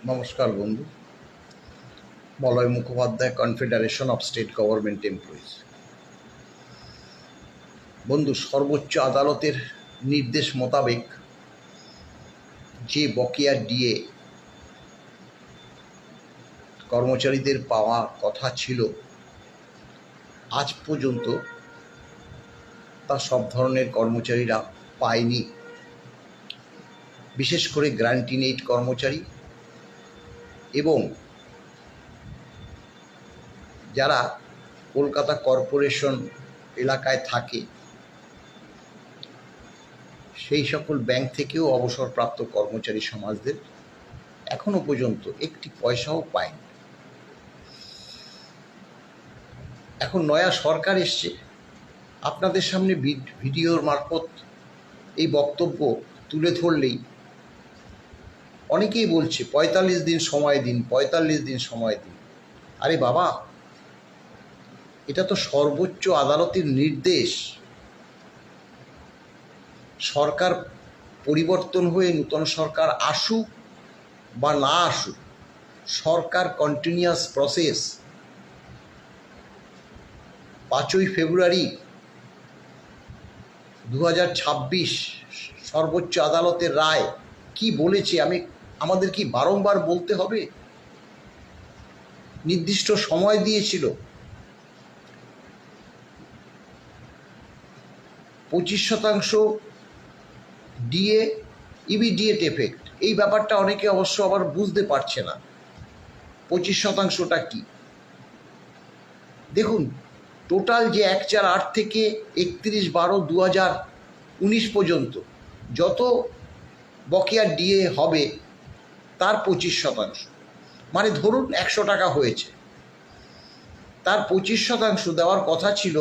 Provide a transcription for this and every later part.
নমস্কার বন্ধু। Malay Mukhopadhyay, confederation of state government employees. বন্ধু, সর্বোচ্চ আদালতের নির্দেশ মোতাবেক যে বকেয়া ডিএ কর্মচারীদের পাওয়া কথা ছিল, আজ পর্যন্ত তা সব ধরনের কর্মচারীরা পায়নি। বিশেষ করে গ্র্যান্টিনেট কর্মচারী এবং যারা কলকাতা কর্পোরেশন এলাকায় থাকে সেই সকল ব্যাংক থেকেও অবসরপ্রাপ্ত কর্মচারী সমাজদের এখনো পর্যন্ত একটি পয়সাও পায়নি। এখন নয়া সরকার এসছে, আপনাদের সামনে ভিডিওর মারফত এই বক্তব্য তুলে ধরলেই অনেকেই বলছে ৪৫ দিন সময় দিন, ৪৫ দিন সময় দিন। আরে বাবা, এটা তো সর্বোচ্চ আদালতের নির্দেশ। সরকার পরিবর্তন হয়ে নূতন সরকার আসুক বা না আসুক, সরকার কন্টিনিউয়াস প্রসেস। ৫ই ফেব্রুয়ারি ২০২৬ সর্বোচ্চ আদালতের রায় কি বলেছে আমাদের কি বারংবার বলতে হবে? নির্দিষ্ট সময় দিয়েছিল, ২৫% ডিএ ইমিডিয়েট এফেক্ট। এই ব্যাপারটা অনেকে অবশ্য আবার বুঝতে পারছে না ২৫%টা কি। দেখুন, টোটাল যে ১/৪/৮ থেকে ৩১/১২/২০১৯ পর্যন্ত যত বকেয়া ডিএ হবে তার ২৫%, মানে ধরুন ১০০ টাকা হয়েছে, তার ২৫% দেওয়ার কথা ছিল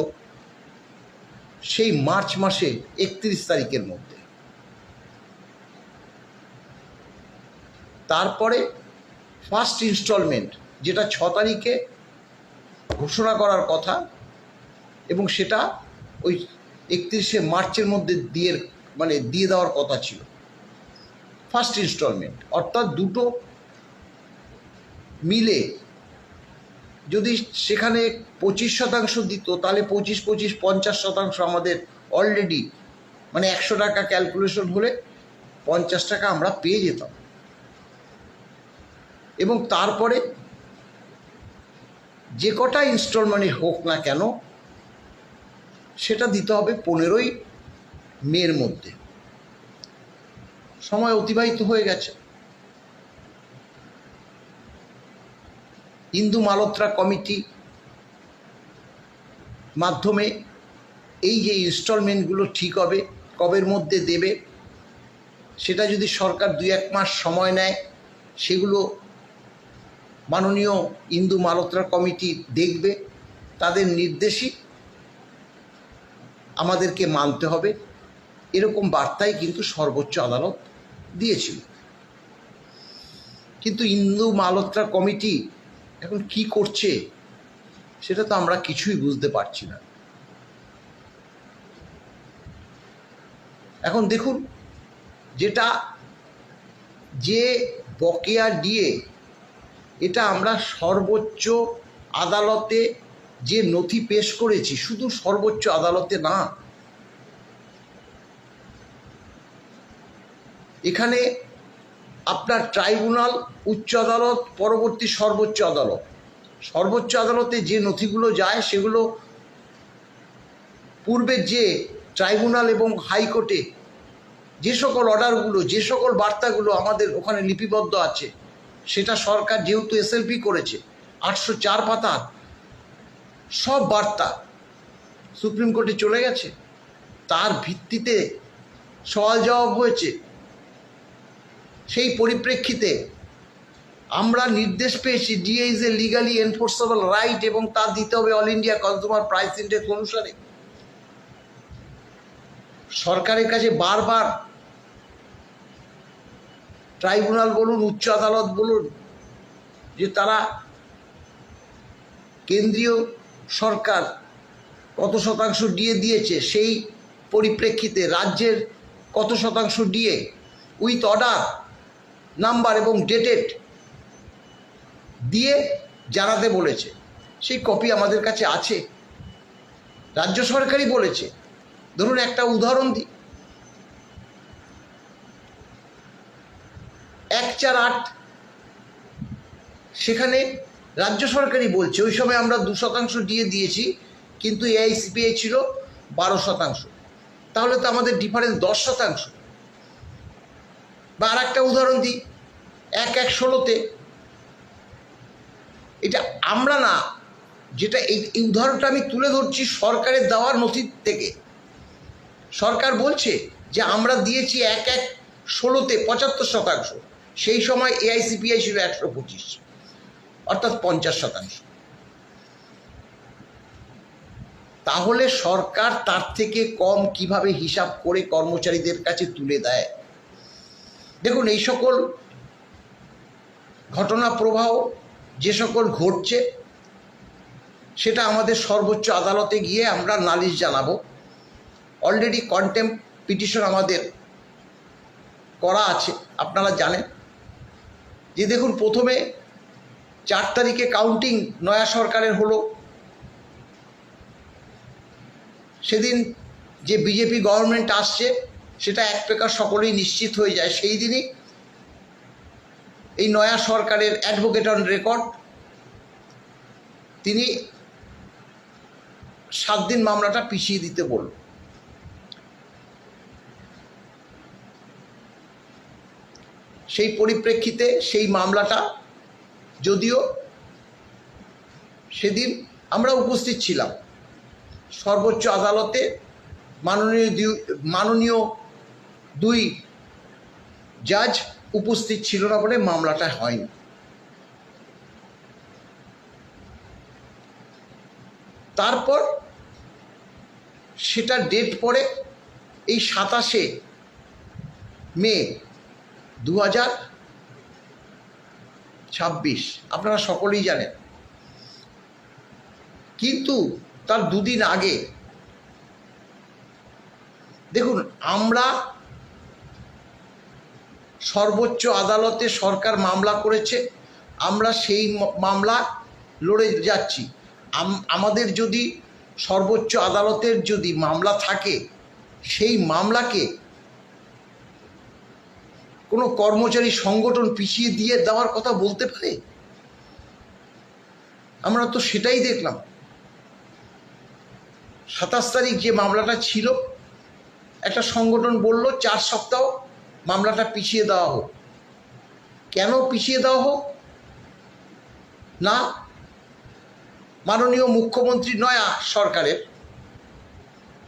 সেই মার্চ মাসে ৩১ তারিখের মধ্যে। তারপরে ফার্স্ট ইনস্টলমেন্ট, যেটা ৬ তারিখে ঘোষণা করার কথা এবং সেটা ওই ৩১শে মার্চের মধ্যে দিয়ে দেওয়ার কথা ছিল ফার্স্ট ইনস্টলমেন্ট। অর্থাৎ দুটো মিলে যদি সেখানে ২৫% দিত, তাহলে ২৫ ৫০% আমাদের অলরেডি, মানে ১০০ টাকা ক্যালকুলেশন হলে ৫০ টাকা আমরা পেয়ে যেতাম। এবং তারপরে যে কটা ইনস্টলমেন্টে হোক না কেন সেটা দিতে হবে ১৫ই মের মধ্যে। সময় অতিবাহিত হয়ে গেছে। ইন্দু মালহোত্রা কমিটি মাধ্যমে এই যে ইনস্টলমেন্টগুলো ঠিক হবে, কবের মধ্যে দেবে, সেটা যদি সরকার ২-১ মাস সময় নেয়, সেগুলো মাননীয় ইন্দু মালহোত্রা কমিটি দেখবে, তাদের নির্দেশই আমাদেরকে মানতে হবে, এরকম বার্তাই কিন্তু সর্বোচ্চ আদালত দিয়েছিল। কিন্তু ইন্দু মালহোত্রা কমিটি এখন কি করছে সেটা তো আমরা কিছুই বুঝতে পারছি না। এখন দেখুন, যে বকেয়া ডিএ, এটা আমরা সর্বোচ্চ আদালতে যে নথি পেশ করেছি, শুধু সর্বোচ্চ আদালতে না, এখানে আপনার ট্রাইব্যুনাল, উচ্চ আদালত, পরবর্তী সর্বোচ্চ আদালত। সর্বোচ্চ আদালতে যে নথিগুলো যায় সেগুলো পূর্বের যে ট্রাইব্যুনাল এবং হাইকোর্টে যে সকল অর্ডারগুলো, যে সকল বার্তাগুলো আমাদের ওখানে লিপিবদ্ধ আছে, সেটা সরকার যেহেতু এসএলপি করেছে, ৮০৪ পাতার সব বার্তা সুপ্রিম কোর্টে চলে গেছে। তার ভিত্তিতে সওয়াল জবাব হয়েছে। সেই পরিপ্রেক্ষিতে আমরা নির্দেশ পেয়েছি DA is a legally enforceable right এবং তা দিতে হবে all India consumer price index অনুসারে। সরকারের কাছে বারবার ট্রাইব্যুনাল বলুন, উচ্চ আদালত বলুন, যে তারা কেন্দ্রীয় সরকার কত শতাংশ ডিএ দিয়েছে, সেই পরিপ্রেক্ষিতে রাজ্যের কত শতাংশ ডিএ উইথ অর্ডার নাম্বার এবং ডেটেড দিয়ে জানাতে বলেছে, সেই কপি আমাদের কাছে আছে। রাজ্য সরকারই বলেছে। ধরুন একটা উদাহরণ দিই, 148 সেখানে রাজ্য সরকারই বলছে ওই সময় আমরা 2% ডিএ দিয়েছি, কিন্তু এআইসিপিআই ছিল 12%। তাহলে তো আমাদের ডিফারেন্স 10%। বা আর একটা উদাহরণ দিই, 1116-তে, এটা আমরা না, যেটা এই উদাহরণটা আমি তুলে ধরছি সরকারের দেওয়ার নথি থেকে। সরকার বলছে যে আমরা দিয়েছি 1116-তে 75%, সেই সময় এআইসিপিআই ছিল 125, অর্থাৎ 50%। তাহলে সরকার তার থেকে কম কিভাবে হিসাব করে কর্মচারীদের কাছে তুলে দেয়? দেখুন, এই সকল ঘটনা প্রবাহ যে সকল ঘটছে, সেটা আমাদের সর্বোচ্চ আদালতে গিয়ে আমরা নালিশ জানাবো। অলরেডি কন্টেম্প পিটিশন আমাদের করা আছে, আপনারা জানেন। যে দেখুন, প্রথমে 4 তারিখে কাউন্টিং নয়া সরকারের হলো। সেদিন যে বিজেপি গভর্নমেন্ট আসছে সেটা এক প্রকার সকলেই নিশ্চিত হয়ে যায়। সেই দিনই এই নয়া সরকারের অ্যাডভোকেট অন রেকর্ড তিনি 7 দিন মামলাটা পিছিয়ে দিতে বলল। সেই পরিপ্রেক্ষিতে সেই মামলাটা, যদিও সেদিন আমরা উপস্থিত ছিলাম, সর্বোচ্চ আদালতে মাননীয় 2 জাজ উপস্থিত ছিল না বলে মামলাটা হয়নি। তারপর সেটা ডেট পড়ে এই 27শে মে 2026, আপনারা সকলেই জানেন। কিন্তু তার 2 দিন আগে দেখুন, আমরা সর্বোচ্চ আদালতে সরকার মামলা করেছে, আমরা সেই মামলা লড়ে যাচ্ছি। আমাদের যদি সর্বোচ্চ আদালতের যদি মামলা থাকে, সেই মামলাকে কোনো কর্মচারী সংগঠন পিছিয়ে দিয়ে দেওয়ার কথা বলতে পারে? আমরা তো সেটাই দেখলাম। 27 তারিখ যে মামলাটা ছিল, একটা সংগঠন বলল 4 সপ্তাহ মামলাটা পিছিয়ে দেওয়া হোক। কেন পিছিয়ে দেওয়া হোক? না, মাননীয় মুখ্যমন্ত্রী নয়া সরকারের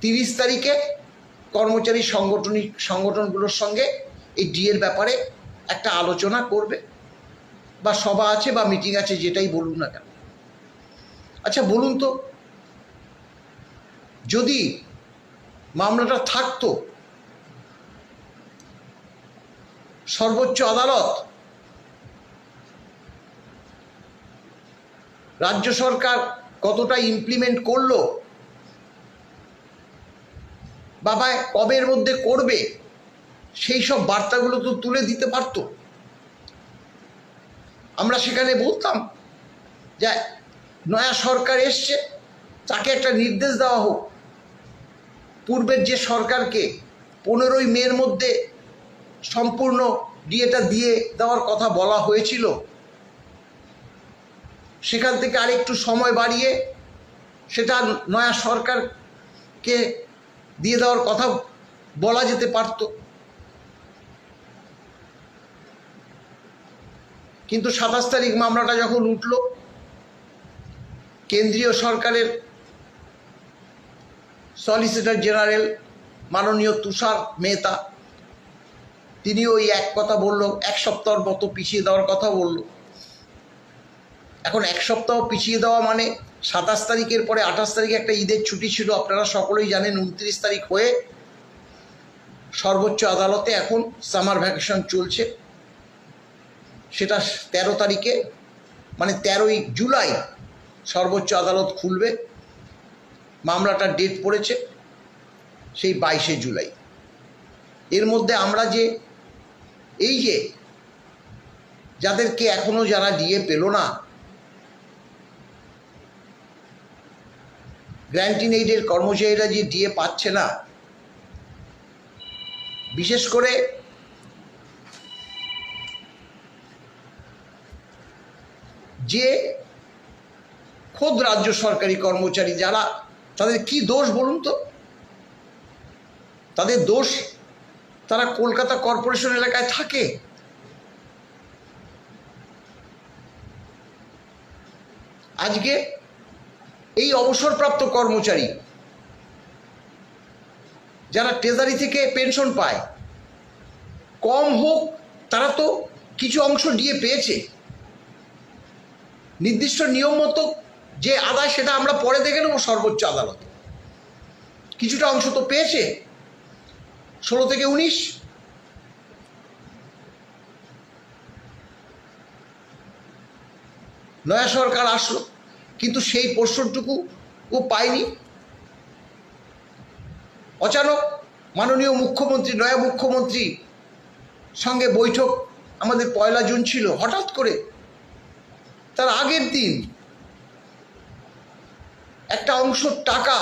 30 তারিখে কর্মচারী সংগঠনগুলোর সঙ্গে এই ডিএর ব্যাপারে একটা আলোচনা করবে, বা সভা আছে বা মিটিং আছে, যেটাই বলুন না কেন। আচ্ছা বলুন তো, যদি মামলাটা থাকতো, সর্বোচ্চ আদালত, রাজ্য সরকার কতটা ইমপ্লিমেন্ট করলো, বাবা কবের মধ্যে করবে, সেই সব বার্তাগুলো তো তুলে দিতে পারত। আমরা সেখানে বলতাম যে নয়া সরকার এসছে, তাকে একটা নির্দেশ দেওয়া হোক। পূর্বের যে সরকারকে 15ই মের মধ্যে সম্পূর্ণ ডিএটা দিয়ে দেওয়ার কথা বলা হয়েছিল, সেখান থেকে আরেকটু সময় বাড়িয়ে সেটা নয়া সরকারকে দিয়ে দেওয়ার কথা বলা যেতে পারত। কিন্তু 27 তারিখ মামলাটা যখন উঠল, কেন্দ্রীয় সরকারের সলিসিটর জেনারেল মাননীয় তুষার মেহতা, তিনি ওই এক কথা বলল, 1 সপ্তাহের মতো পিছিয়ে দেওয়ার কথা বলল। এখন 1 সপ্তাহ পিছিয়ে দেওয়া মানে 27 তারিখের পরে 28 তারিখে একটা ঈদের ছুটি ছিল, আপনারা সকলেই জানেন। 29 তারিখ হয়ে সর্বোচ্চ আদালতে এখন সামার ভ্যাকেশন চলছে। সেটা 13 তারিখে, মানে 13ই জুলাই সর্বোচ্চ আদালত খুলবে। মামলাটার ডেট পড়েছে সেই 22শে জুলাই। এর মধ্যে আমরা যে এই যে যাদেরকে এখনও যারা ডিএ পেল না, গ্র্যান্টিন এইডের কর্মচারীরা যে ডিএ পাচ্ছে না, বিশেষ করে যে খোদ রাজ্য সরকারি কর্মচারী যারা, তাদের কি দোষ বলুন তো? তাদের দোষ তারা কলকাতা কর্পোরেশন এলাকায় থাকে। আজকে এই অবসরপ্রাপ্ত কর্মচারী যারা ট্রেজারি থেকে পেনশন পায়, কম হোক তারা তো কিছু অংশ ডিএ পেয়েছে। নির্দিষ্ট নিয়ম মতো যে আদায় সেটা আমরা পরে দেখে নেব সর্বোচ্চ আদালত। কিছুটা অংশ তো পেয়েছে, 16 থেকে 19। নয়া সরকার আসলো, কিন্তু সেই পোর্শনটুকু ও পায়নি। অচানক মাননীয় মুখ্যমন্ত্রী, নয়া মুখ্যমন্ত্রী সঙ্গে বৈঠক আমাদের 1 জুন ছিল। হঠাৎ করে তার আগের দিন একটা অংশ টাকা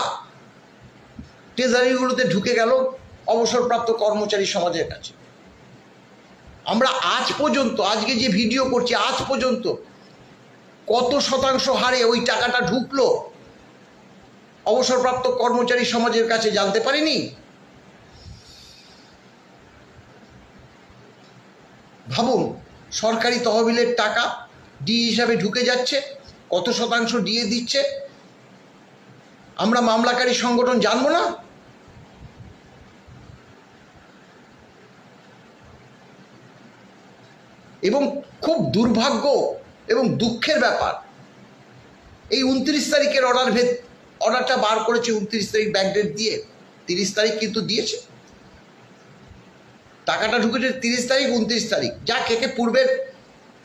ট্রেজারিগুলোতে ঢুকে গেল অবসরপ্রাপ্ত কর্মচারী সমাজের কাছে। আমরা আজ পর্যন্ত, আজকে যে ভিডিও করছি, আজ পর্যন্ত কত শতাংশ হারে ওই টাকাটা ঢুকলো অবসরপ্রাপ্ত কর্মচারী সমাজের কাছে জানতে পারিনি। ভাবুন, সরকারি তহবিলের টাকা ডি হিসাবে ঢুকে যাচ্ছে, কত শতাংশ ডিএ দিচ্ছে, আমরা মামলাকারী সংগঠন জানবো না? এবং খুব দুর্ভাগ্য এবং দুঃখের ব্যাপার, এই 29 তারিখের অর্ডারটা বার করেছে, 29 তারিখ ব্যাকডেট দিয়ে, 30 তারিখ কিন্তু দিয়েছে। টাকাটা ঢুকেছে 30 তারিখ, 29 তারিখ, যা কেকে পূর্বের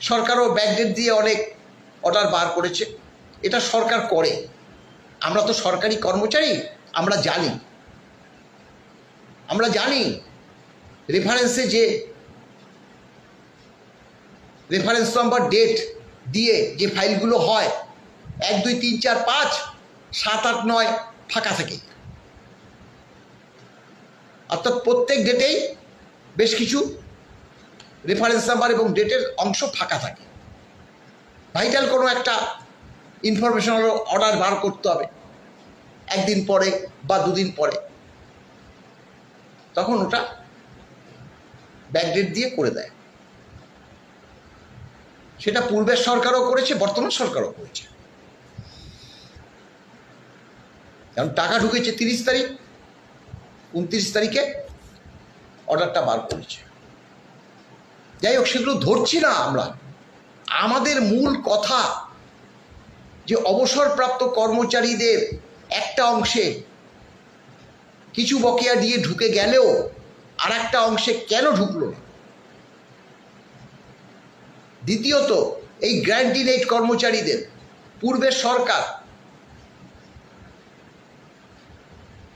সরকারও ব্যাকডেট দিয়ে অনেক অর্ডার বার করেছে। এটা সরকার করে, আমরা তো সরকারি কর্মচারী, আমরা জানি রেফারেন্সে যে রেফারেন্স নাম্বার ডেট দিয়ে যে ফাইলগুলো হয় 1, 2, 3, 4, 5, 7, 8, 9 ফাঁকা থাকে। অর্থাৎ প্রত্যেক ডেটেই বেশ কিছু রেফারেন্স নাম্বার এবং ডেটের অংশ ফাঁকা থাকে। ভাইটাল কোনো একটা ইনফরমেশন অর্ডার বার করতে হবে 1 দিন পরে বা 2 দিন পরে, তখন ওটা ব্যাকডেট দিয়ে করে দেয়। সেটা পূর্বের সরকারও করেছে, বর্তমান সরকারও করেছে। কারণ টাকা ঢুকেছে 30 তারিখ, 29 তারিখে অর্ডারটা বার করেছে। যাই হোক, সেগুলো ধরছি না আমরা। আমাদের মূল কথা যে অবসরপ্রাপ্ত কর্মচারীদের একটা অংশে কিছু বকেয়া দিয়ে ঢুকে গেলেও আর একটা অংশে কেন ঢুকলো না? দ্বিতীয়ত, এই গ্র্যান্টিন এইড কর্মচারীদের পূর্বের সরকার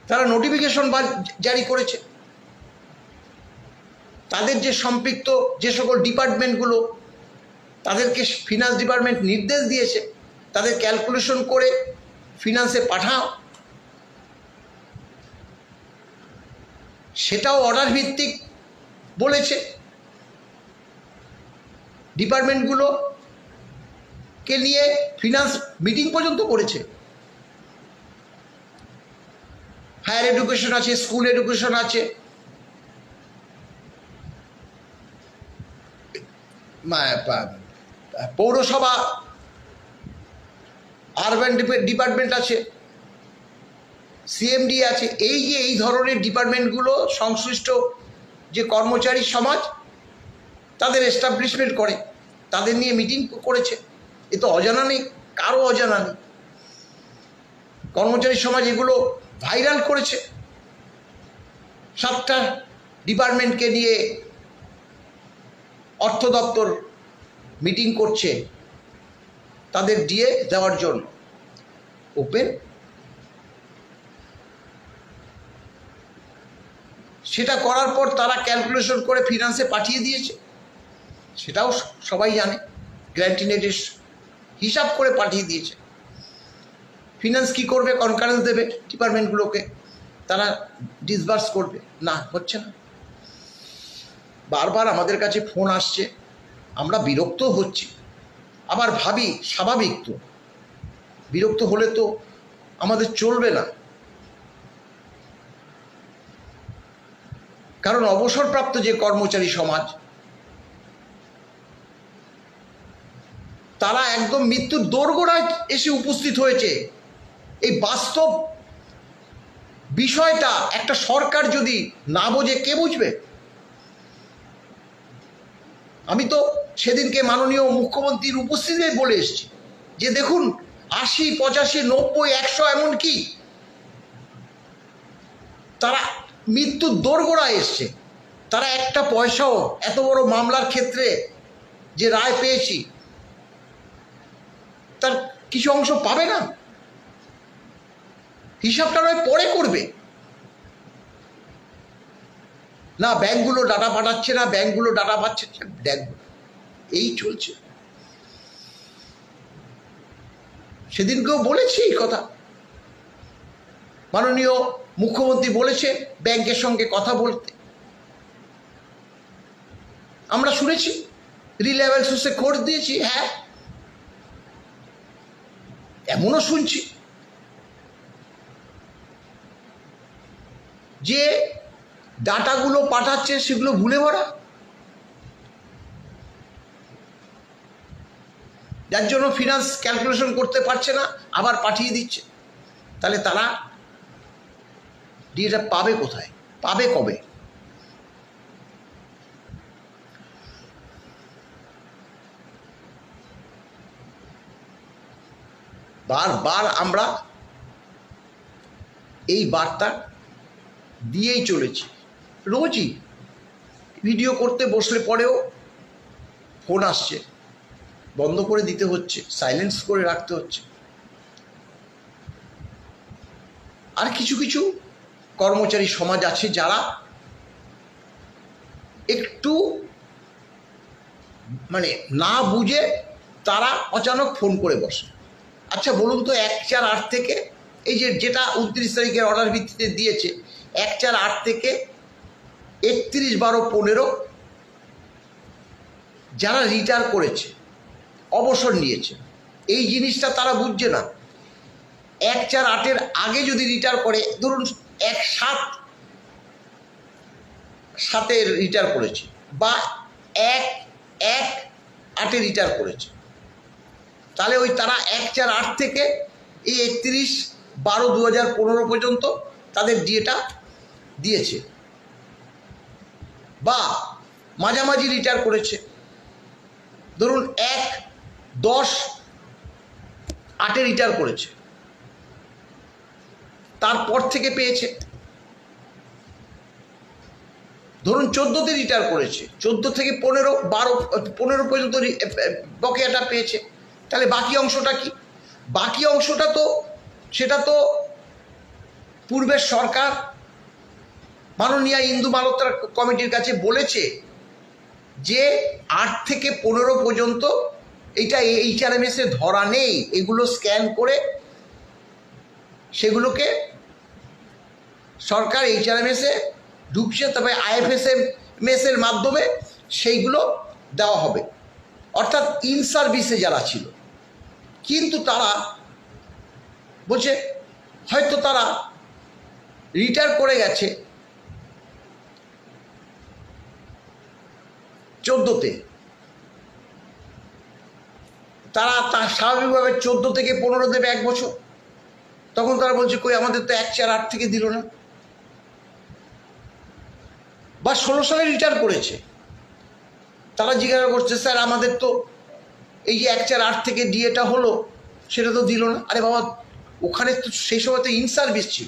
তারা নোটিফিকেশন জারি করেছে। তাদের যে সম্পৃক্ত যে সকল ডিপার্টমেন্টগুলো, তাদেরকে ফিনান্স ডিপার্টমেন্ট নির্দেশ দিয়েছে তাদের ক্যালকুলেশন করে ফিনান্সে পাঠাও। সেটাও অর্ডার ভিত্তিক বলেছে। ডিপার্টমেন্টগুলোকে নিয়ে ফিনান্স মিটিং পর্যন্ত করেছে। হায়ার এডুকেশন আছে, স্কুল এডুকেশন আছে, পৌরসভা, আরবান ডিপার্টমেন্ট আছে, সিএমডি আছে। এই ধরনের ডিপার্টমেন্টগুলো সংশ্লিষ্ট যে কর্মচারী সমাজ তাদের এস্টাবলিশমেন্ট করে, তাদের নিয়ে মিটিং করেছে। এ তো অজানা নেই, কারো অজানা নেই। কর্মচারী সমাজ এগুলো ভাইরাল করেছে। 7টা ডিপার্টমেন্টকে নিয়ে অর্থ দপ্তর মিটিং করছে তাদের ডিএ দেওয়ার জন্য। ওপেন, সেটা করার পর তারা ক্যালকুলেশন করে ফিনান্সে পাঠিয়ে দিয়েছে, সেটাও সবাই জানে। গ্র্যান্টিন এইডের হিসাব করে পাঠিয়ে দিয়েছে। ফিনান্স কি করবে? কনকারেন্স দেবে ডিপার্টমেন্টগুলোকে, তারা ডিসবার্স করবে। না, হচ্ছে না। বারবার আমাদের কাছে ফোন আসছে, আমরা বিরক্ত হচ্ছি। আবার ভাবি স্বাভাবিক তো, বিরক্ত হলে তো আমাদের চলবে না। কারণ অবসরপ্রাপ্ত যে কর্মচারী সমাজ, তারা একদম মৃত্যুর দোরগোড়ায় এসে উপস্থিত হয়েছে। এই বাস্তব বিষয়টা একটা সরকার যদি না বোঝে, কে বুঝবে? আমি তো সেদিনকে মাননীয় মুখ্যমন্ত্রীর উপস্থিতিতে বলে এসেছি যে দেখুন, 80, 85, 90, 100 এমনকি তারা মৃত্যুর দোরগোড়ায় এসছে। তারা একটা পয়সাও এত বড় মামলার ক্ষেত্রে যে রায় পেয়েছি তার কিছু অংশ পাবে না। হিসাবটা নয় পরে করবে না, ব্যাংকগুলো ডাটা পাঠাচ্ছে না, ব্যাংকগুলো ডাটা পাচ্ছে, দেখব এই চলছে। সেদিনকেও বলেছি এই কথা, মাননীয় মুখ্যমন্ত্রী বলেছে ব্যাংকের সঙ্গে কথা বলতে, আমরা শুনেছি, রিলায়েবল সোর্সে খোঁজ দিয়েছি। হ্যাঁ, এমনও শুনছি যে ডাটাগুলো পাঠাচ্ছে সেগুলো ভুলে ভরা, যার জন্য ফিনান্স ক্যালকুলেশন করতে পারছে না, আবার পাঠিয়ে দিচ্ছে। তাহলে তারা ডিএটা পাবে কোথায়? পাবে কবে? বারবার আমরা এই বার্তা দিয়েই চলেছি, রোজই ভিডিও করতে বসলে পরেও ফোন আসছে, বন্ধ করে দিতে হচ্ছে, সাইলেন্স করে রাখতে হচ্ছে। আর কিছু কিছু কর্মচারী সমাজ আছে যারা একটু মানে না বুঝে তারা অচানক ফোন করে বসে। আচ্ছা বলুন তো, 1/4/8 থেকে এই যেটা 29 তারিখের অর্ডার ভিত্তিতে দিয়েছে, 1/4/8 থেকে 31/12/15 যারা রিটায়ার করেছে, অবসর নিয়েছে, এই জিনিসটা তারা বুঝছে না। 1/4/8 আগে যদি রিটায়ার করে, ধরুন 1/7/7 রিটায়ার করেছে বা 1/1/8 রিটায়ার করেছে, তাহলে ওই তারা 1/4/8 থেকে এই 31/12/2015 পর্যন্ত তাদের ডিএটা দিয়েছে, বা মাঝামাঝি রিটায়ার করেছে, ধরুন 1/10/8 রিটায়ার করেছে, তারপর থেকে পেয়েছে। ধরুন 14তে রিটায়ার করেছে, 14 থেকে 15 পর্যন্ত বকেয়াটা পেয়েছে, তাহলে বাকি অংশটা কি? বাকি অংশটা তো সেটা তো পূর্বের সরকার মাননীয় ইন্দু মালহোত্রা কমিটির কাছে বলেছে যে 8 থেকে 15 পর্যন্ত এইটা HRMS এ ধরা নেই, এগুলো স্ক্যান করে সেগুলোকে সরকার HRMS এ ঢুকছে, তবে IFSMS এর মাধ্যমে সেইগুলো দেওয়া হবে, অর্থাৎ ইন সার্ভিসে যারা ছিল। কিন্তু তারা বলছে হয়তো তারা রিটায়ার করে গেছে 14তে, তারা স্বাভাবিকভাবে 14 থেকে 15 দেবে 1 বছর, তখন তারা বলছে কই আমাদের তো 1/4/8 থেকে দিল না। বা 16 সালে রিটায়ার করেছে, তারা জিজ্ঞাসা করছে স্যার আমাদের তো এই যে 1/4/8 থেকে ডিএটা হলো সেটা তো দিল না। আরে বাবা, ওখানে তো সেই সময় তো ইন সার্ভিস ছিল।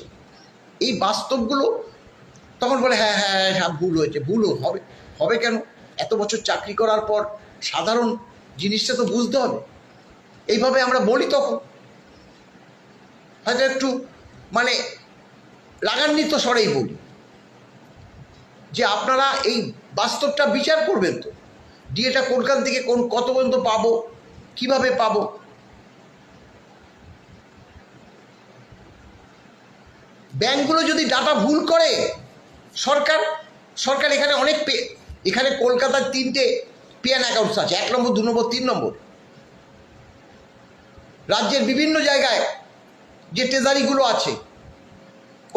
এই বাস্তবগুলো তখন বলে হ্যাঁ হ্যাঁ হ্যাঁ ভুল হয়েছে। ভুল হবে কেন? এত বছর চাকরি করার পর সাধারণ জিনিসটা তো বুঝতে হবে। এইভাবে আমরা বলি, তখন হয়তো একটু মানে রাগান্বিত স্বরেই বলি যে আপনারা এই বাস্তবটা বিচার করবেন তো, ডিএটা কোনখান থেকে কত পর্যন্ত পাবো, কিভাবে পাবো। ব্যাংকগুলো যদি ডাটা ভুল করে, সরকার সরকার এখানে অনেক এখানে কলকাতার 3টে পেয়ান অ্যাকাউন্টস আছে, 1 নম্বর 2 নম্বর 3 নম্বর। রাজ্যের বিভিন্ন জায়গায় যে ট্রেজারিগুলো আছে,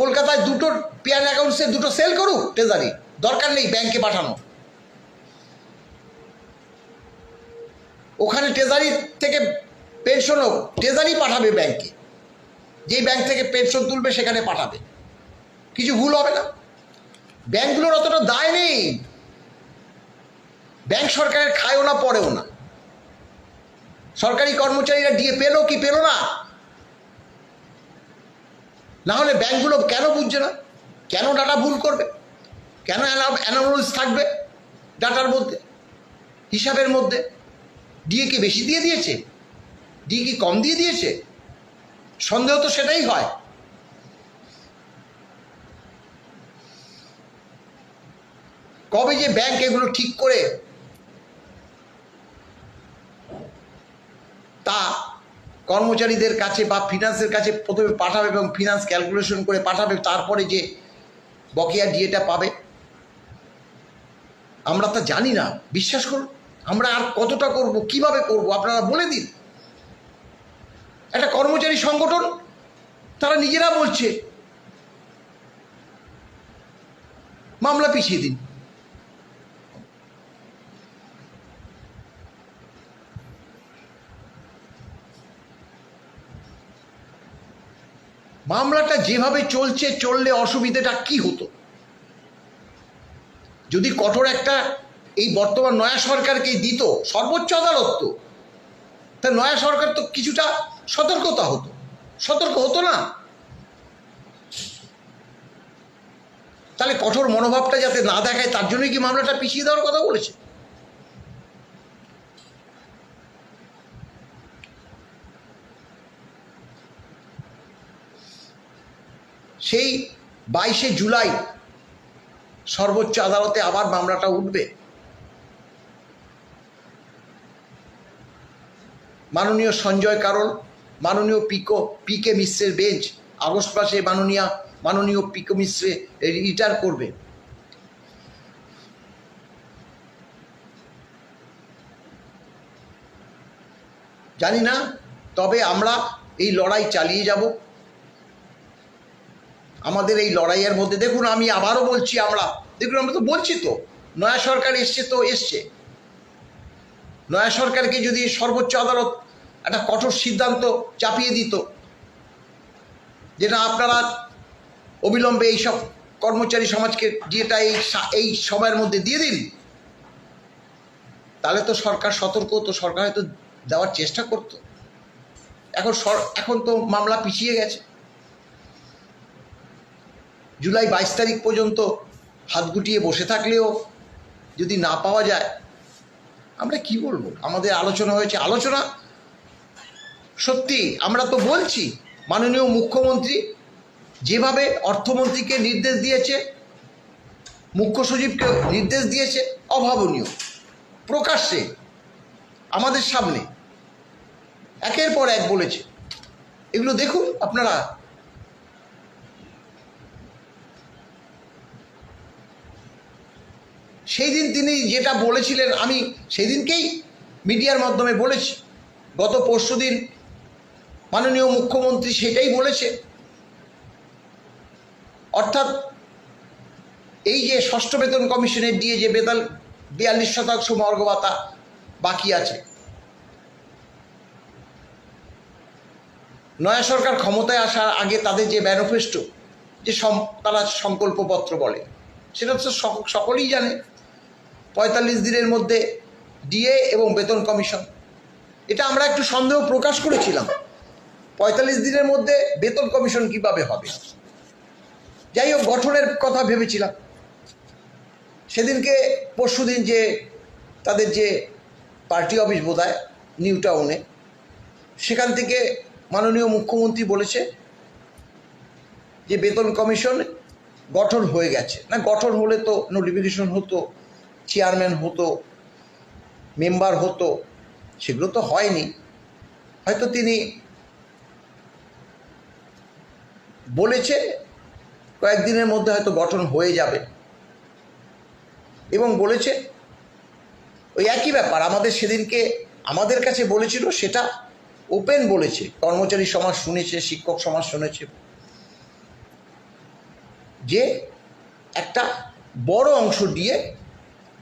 কলকাতায় 2টো পেয়ান অ্যাকাউন্টসে 2টো সেল করুক ট্রেজারি, দরকার নেই ব্যাংকে পাঠানো। ওখানে ট্রেজারি থেকে পেনশন হোক, ট্রেজারি পাঠাবে ব্যাংকে, যেই ব্যাংক থেকে পেনশন তুলবে সেখানে পাঠাবে, কিছু ভুল হবে না। ব্যাংকগুলোর অতটা দায় নেই, ব্যাংক সরকারের খায়ও না পড়েও না। সরকারি কর্মচারীরা ডিএ পেলো কি পেলো না, না হলে ব্যাংকগুলো কেন বুঝছে না, কেন ডাটা ভুল করবে, কেন অ্যানোমালিস থাকবে ডাটার মধ্যে, হিসাবের মধ্যে? ডিএ কি বেশি দিয়ে দিয়েছে, ডিএ কি কম দিয়ে দিয়েছে? সন্দেহ তো সেটাই হয়। কবে যে ব্যাংক এগুলো ঠিক করে তা কর্মচারীদের কাছে বা ফিনান্সের কাছে প্রথমে পাঠাবে এবং ফিনান্স ক্যালকুলেশন করে পাঠাবে, তারপরে যে বকেয়া ডিএটা পাবে, আমরা তা জানি না। বিশ্বাস করুন, আমরা আর কতটা করব, কিভাবে করব, আপনারা বলে দিন। একটা কর্মচারী সংগঠন তারা নিজেরা বলছে মামলা পিছিয়ে দিন। মামলাটা যেভাবে চলছে, চললে অসুবিধাটা কি হতো? যদি কঠোর একটা এই বর্তমান নয়া সরকারকে দিত সর্বোচ্চ আদালত, তো তা নয়া সরকার তো কিছুটা সতর্ক হতো না? তাহলে কঠোর মনোভাবটা যাতে না দেখায় তার জন্যই কি মামলাটা পিছিয়ে দেওয়ার কথা বলেছে? সেই 22শে জুলাই সর্বোচ্চ আদালতে আবার মামলাটা উঠবে। মাননীয় সঞ্জয় কারোল, মাননীয় পিকে মিশ্রের বেঞ্চ আগস্ট মাসে মাননীয় পিকে মিশ্রে রিটায়ার করবে। জানি না, তবে আমরা এই লড়াই চালিয়ে যাব। আমাদের এই লড়াইয়ের মধ্যে দেখুন, আমি আবারও বলছি, আমরা তো বলছি, তো নয়া সরকার এসছে। নয়া সরকারকে যদি সর্বোচ্চ আদালত একটা কঠোর সিদ্ধান্ত চাপিয়ে দিত, যেটা আপনারা অবিলম্বে এইসব কর্মচারী সমাজকে যেটা এই সময়ের মধ্যে দিয়ে দিন, তাহলে তো সরকার সতর্ক হতো, সরকার হয়তো দেওয়ার চেষ্টা করত। এখন তো মামলা পিছিয়ে গেছে। জুলাই 22 তারিখ পর্যন্ত হাত গুটিয়ে বসে থাকলেও যদি না পাওয়া যায়, আমরা কি বলবো? আমাদের আলোচনা হয়েছে, আলোচনা সত্যি আমরা তো বলছি, মাননীয় মুখ্যমন্ত্রী যেভাবে অর্থমন্ত্রীকে নির্দেশ দিয়েছে, মুখ্য সচিবকে নির্দেশ দিয়েছে, অভাবনীয়। প্রকাশ্যে আমাদের সামনে একের পর এক বলেছে। এগুলো দেখুন আপনারা। সেই দিন তিনি যেটা বলেছিলেন, আমি সেদিনকেই মিডিয়ার মাধ্যমে বলেছি, গত পরশুদিন মাননীয় মুখ্যমন্ত্রী সেটাই বলেছে। অর্থাৎ এই যে ষষ্ঠ বেতন কমিশনের দিয়ে যে 42% মর্গ ভাতা বাকি আছে, নয়া সরকার ক্ষমতায় আসার আগে তাদের যে ম্যানিফেস্টো, যে তারা সংকল্পপত্র বলে, সেটা তো সকলেই জানে। 45 দিনের মধ্যে ডিএ এবং বেতন কমিশন, এটা আমরা একটু সন্দেহ প্রকাশ করেছিলাম, 45 দিনের মধ্যে বেতন কমিশন কিভাবে হবে। যাই হোক, গঠনের কথা ভেবেছিলাম। সেদিনকে পরশুদিন যে তাদের যে পার্টি অফিস বোধহয় নিউ টাউনে, সেখান থেকে মাননীয় মুখ্যমন্ত্রী বলেছে যে বেতন কমিশন গঠন হয়ে গেছে। না, গঠন হলে তো নোটিফিকেশন হতো, চেয়ারম্যান হতো, মেম্বার হতো, সেগুলো তো হয়নি। হয়তো তিনি বলেছে কয়েকদিনের মধ্যে হয়তো গঠন হয়ে যাবে। এবং বলেছে ওই একই ব্যাপার আমাদের সেদিনকে আমাদের কাছে বলেছিল, সেটা ওপেন বলেছে, কর্মচারী সমাজ শুনেছে, শিক্ষক সমাজ শুনেছে, যে একটা বড় অংশ দিয়ে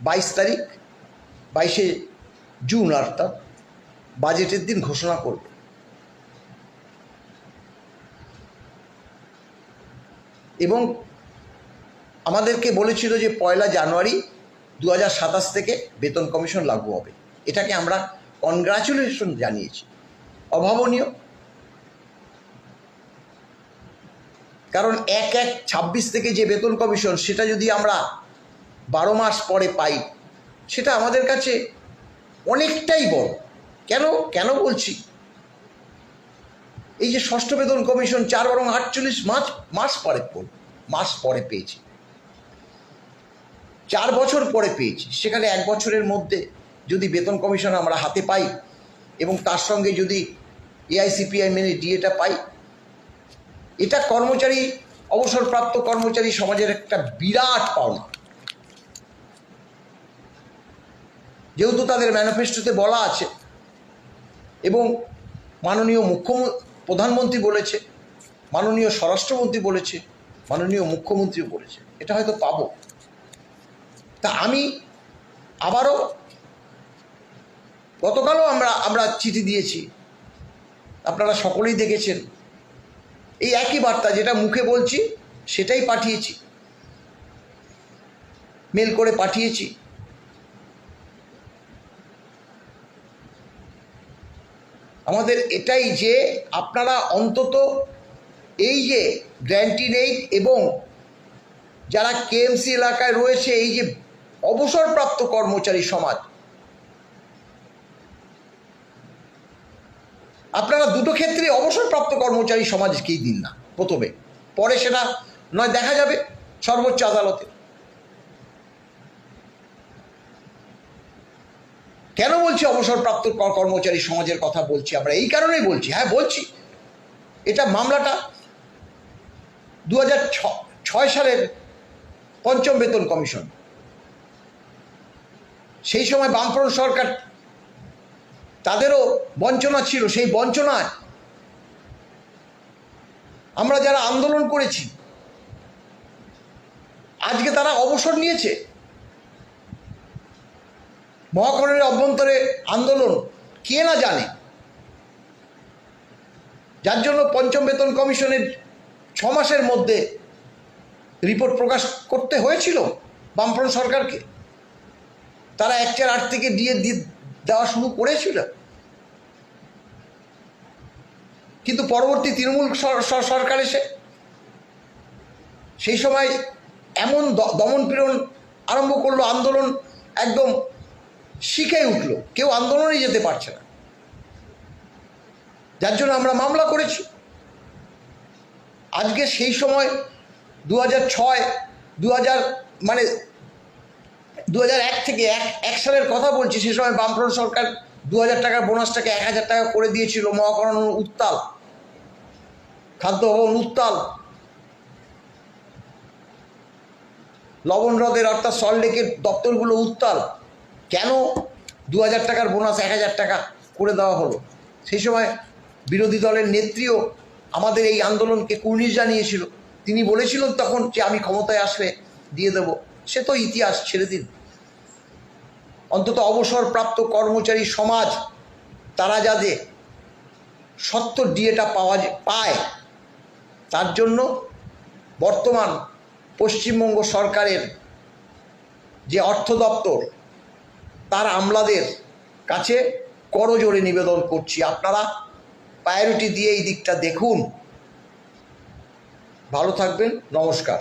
22 জুন অর্থাৎ বাজেটের দিন ঘোষণা করবে। এবং আমাদেরকে বলেছিল যে 1 জানুয়ারি 2027 থেকে বেতন কমিশন লাগু হবে। এটাকে আমরা কনগ্রাচুলেশন জানিয়েছি। অভাবনীয়, কারণ 1/1/26 থেকে যে বেতন কমিশন, সেটা যদি আমরা 12 মাস পরে পাই, সেটা আমাদের কাছে অনেকটাই বড়। কেন বলছি, এই যে ষষ্ঠ বেতন কমিশন 4 বরং 48 মাস পরে পেয়েছি, 4 বছর পরে পেয়েছি। সেখানে 1 বছরের মধ্যে যদি বেতন কমিশন আমরা হাতে পাই এবং তার সঙ্গে যদি এআইসিপিআই মেনে ডিএটা পাই, এটা কর্মচারী, অবসরপ্রাপ্ত কর্মচারী সমাজের একটা বিরাট পাওনা। যেহেতু তাদের ম্যানিফেস্টোতে বলা আছে এবং মাননীয় প্রধানমন্ত্রী বলেছে, মাননীয় স্বরাষ্ট্রমন্ত্রী বলেছে, মাননীয় মুখ্যমন্ত্রীও বলেছে, এটা হয়তো পাবো। তা আমি আবারও, গতকালও আমরা চিঠি দিয়েছি, আপনারা সকলেই দেখেছেন, এই একই বার্তা, যেটা মুখে বলছি সেটাই পাঠিয়েছি, মেল করে পাঠিয়েছি। আমাদের এটাই যে আপনারা অন্তত এই যে গ্র্যান্টি নেই এবং যারা কেএমসি এলাকায় রয়েছে, এই যে অবসরপ্রাপ্ত কর্মচারী সমাজ, আপনারা দুটো ক্ষেত্রে অবসরপ্রাপ্ত কর্মচারী সমাজকেই দিন না প্রথমে, পরে সেটা নয় দেখা যাবে সর্বোচ্চ আদালতে। কেন বলছি অবসরপ্রাপ্ত কর্মচারী সমাজের কথা বলছি আমরা? এই কারণেই বলছি, হ্যাঁ বলছি, এটা মামলাটা 2006 সালের 5ম বেতন কমিশন, সেই সময় বামফ্রন্ট সরকার, তাদেরও বঞ্চনা ছিল। সেই বঞ্চনায় আমরা যারা আন্দোলন করেছি, আজকে তারা অবসর নিয়েছে। মহাকরণের অভ্যন্তরে আন্দোলন কে না জানে, যার জন্য 5ম বেতন কমিশনের 6 মাসের মধ্যে রিপোর্ট প্রকাশ করতে হয়েছিল বামফ্রন্ট সরকারকে। তারা 1/8 থেকে দিয়ে দেওয়া শুরু করেছিল, কিন্তু পরবর্তী তৃণমূল সরকার এসে সেই সময় এমন দমনপীড়ন আরম্ভ করলো, আন্দোলন একদম শিখে উঠলো, কেউ আন্দোলনে যেতে পারছে না, যার জন্য আমরা মামলা করেছি। আজকে সেই সময় 2006, 2001 থেকে 1 সালের কথা বলছি, সেই সময় বামফ্রন্ট সরকার 2000 টাকার বোনাসটাকে 1000 টাকা করে দিয়েছিল। মহাকরণ উত্তাল, খাদ্য ভবন উত্তাল, লবণ হ্রদের অর্থাৎ সল্টলেকের দপ্তরগুলো উত্তাল। কেন 2000 টাকার বোনাস 1000 টাকা করে দেওয়া হলো? সেই সময় বিরোধী দলের নেত্রীও আমাদের এই আন্দোলনকে কুর্নিশ জানিয়েছিল। তিনি বলেছিলেন তখন যে আমি ক্ষমতায় আসলে দিয়ে দেব। সে তো ইতিহাস, ছেড়ে দিন। অন্তত অবসরপ্রাপ্ত কর্মচারী সমাজ, তারা যাতে 70 ডিএটা পায়, তার জন্য বর্তমান পশ্চিমবঙ্গ সরকারের যে অর্থ দপ্তর, তার আমলাদের কাছে করজোড়ে নিবেদন করছি, আপনারা প্রায়োরিটি দিয়ে এই দিকটা দেখুন। ভালো থাকবেন, নমস্কার।